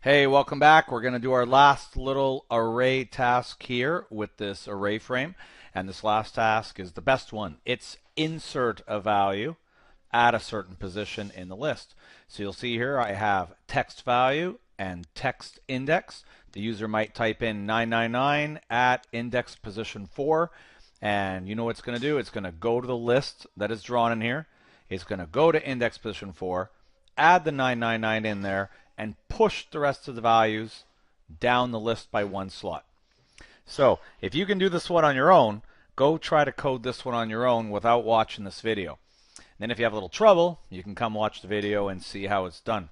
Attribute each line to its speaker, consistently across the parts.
Speaker 1: Hey, welcome back. We're going to do our last little array task here with this array frame. And this last task is the best one. It's insert a value at a certain position in the list. So you'll see here I have text value and text index. The user might type in 999 at index position 4. And you know what it's going to do? It's going to go to the list that is drawn in here. It's going to go to index position 4, add the 999 in there, and push the rest of the values down the list by one slot. So if you can do this one on your own, go try to code this one on your own without watching this video. Then if you have a little trouble, you can come watch the video and see how it's done.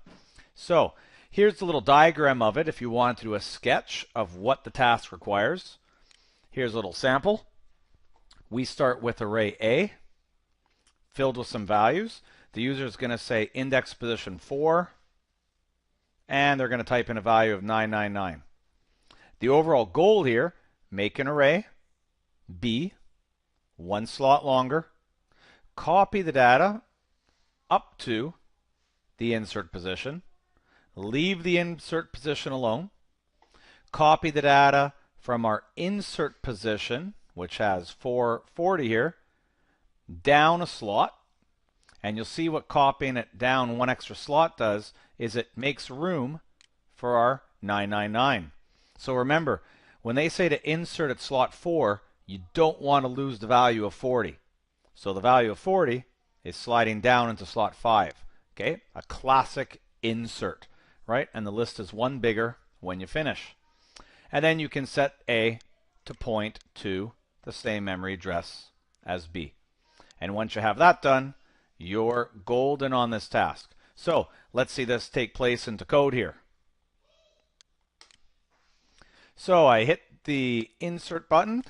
Speaker 1: So here's the little diagram of it if you want to do a sketch of what the task requires. Here's a little sample. We start with array A, filled with some values. The user is going to say index position 4, and they're going to type in a value of 999. The overall goal here, make an array, B, one slot longer, copy the data up to the insert position, leave the insert position alone, copy the data from our insert position, which has 440 here, down a slot, and you'll see what copying it down one extra slot does is it makes room for our 999. So remember, when they say to insert at slot 4, you don't want to lose the value of 40. So the value of 40 is sliding down into slot 5. Okay, a classic insert, right? And the list is one bigger when you finish. And then you can set A to point to the same memory address as B. And once you have that done, you're golden on this task. So let's see this take place into code here. So I hit the insert button.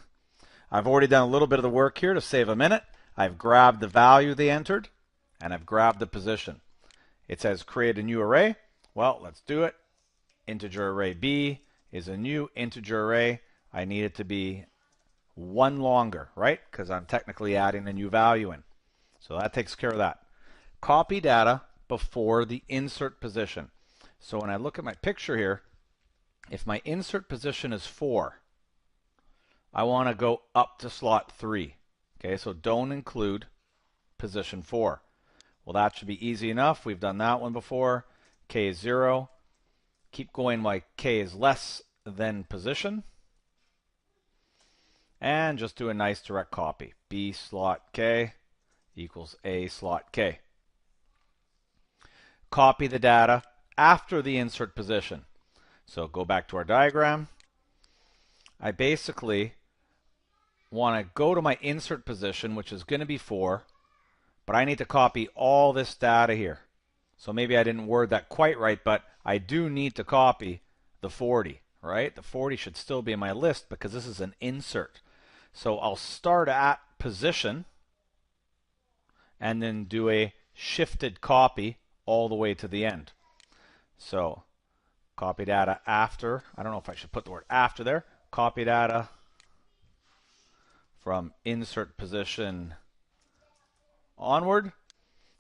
Speaker 1: I've already done a little bit of the work here to save a minute. I've grabbed the value they entered, and I've grabbed the position. It says create a new array. Well, let's do it. Integer array B is a new integer array. I need it to be one longer, right? Because I'm technically adding a new value in. So that takes care of that. Copy data before the insert position. So when I look at my picture here, if my insert position is 4, I want to go up to slot 3. Okay, so don't include position 4. Well, that should be easy enough. We've done that one before. K is 0. Keep going while K is less than position. And just do a nice direct copy. B slot K equals A slot K. Copy the data after the insert position. So go back to our diagram. I basically want to go to my insert position, which is going to be 4, but I need to copy all this data here. So maybe I didn't word that quite right, but I do need to copy the 40, right? The 40 should still be in my list because this is an insert. So I'll start at position and then do a shifted copy all the way to the end. So copy data after, I don't know if I should put the word after there, copy data from insert position onward.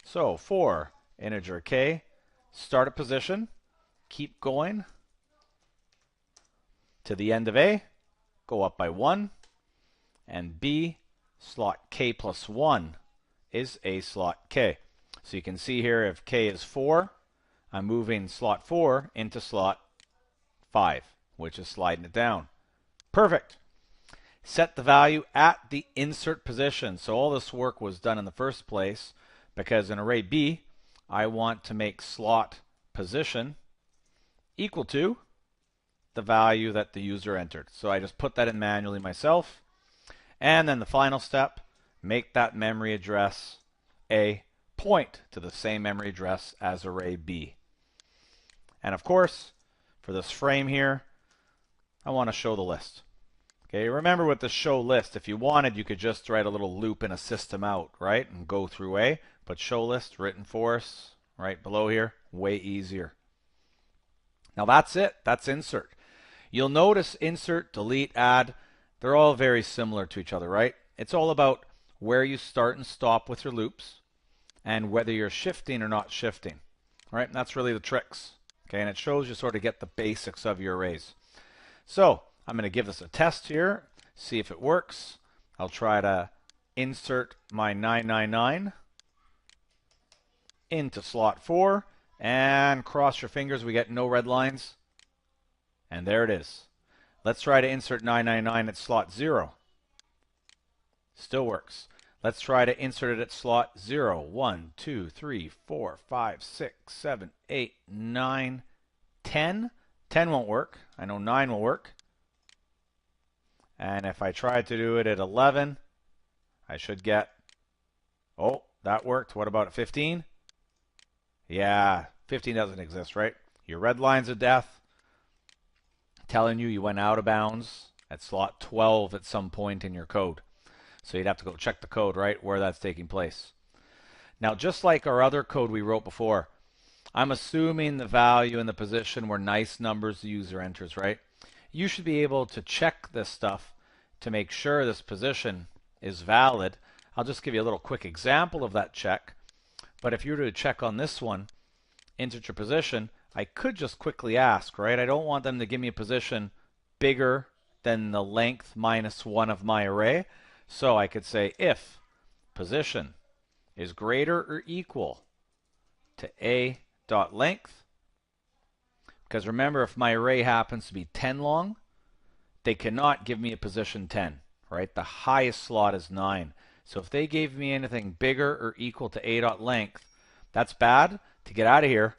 Speaker 1: So for integer K, start at position, keep going to the end of A, go up by 1, and B slot K plus 1 is A slot K. So you can see here if K is 4, I'm moving slot 4 into slot 5, which is sliding it down. Perfect. Set the value at the insert position. So all this work was done in the first place because in array B, I want to make slot position equal to the value that the user entered. So I just put that in manually myself. And then the final step, make that memory address A point to the same memory address as array B. And of course, for this frame here, I want to show the list. Okay, remember with the show list, if you wanted, you could just write a little loop in a system out, right, and go through A. But show list written for us right below here, way easier. Now that's it. That's insert. You'll notice insert, delete, add, they're all very similar to each other, right? It's all about where you start and stop with your loops and whether you're shifting or not shifting, right? And that's really the tricks. Okay, and it shows you sort of get the basics of your arrays. So I'm going to give this a test here, see if it works. I'll try to insert my 999 into slot 4, and cross your fingers we get no red lines. And there it is. Let's try to insert 999 at slot 0. Still works. Let's try to insert it at slot 0. 1, 2, 3, 4, 5, 6, 7, 8, 9, 10. 10 won't work. I know 9 will work. And if I try to do it at 11, I should get, oh, that worked. What about at 15? Yeah, 15 doesn't exist, right? Your red lines of death telling you went out of bounds at slot 12 at some point in your code. So you'd have to go check the code, right, where that's taking place. Now, just like our other code we wrote before, I'm assuming the value and the position were nice numbers the user enters, right? You should be able to check this stuff to make sure this position is valid. I'll just give you a little quick example of that check. But if you were to check on this one, integer position, I could just quickly ask, right? I don't want them to give me a position bigger than the length minus 1 of my array. So I could say if position is greater or equal to a.length, because remember, if my array happens to be 10 long, they cannot give me a position 10, right? The highest slot is 9. So if they gave me anything bigger or equal to a.length, that's bad. To get out of here,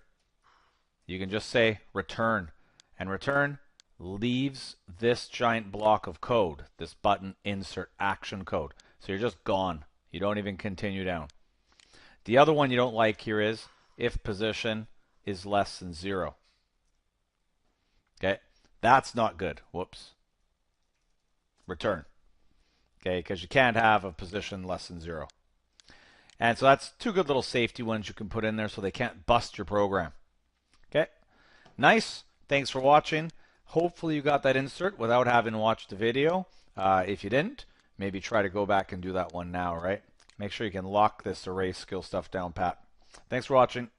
Speaker 1: you can just say return. And return leaves this giant block of code, this button insert action code. So you're just gone. You don't even continue down. The other one you don't like here is if position is less than 0. Okay, that's not good. Whoops. Return. Okay, because you can't have a position less than 0. And so that's two good little safety ones you can put in there so they can't bust your program. Okay, nice. Thanks for watching. Hopefully you got that insert without having watched the video. If you didn't, maybe try to go back and do that one now, right? Make sure you can lock this array skill stuff down pat. Thanks for watching.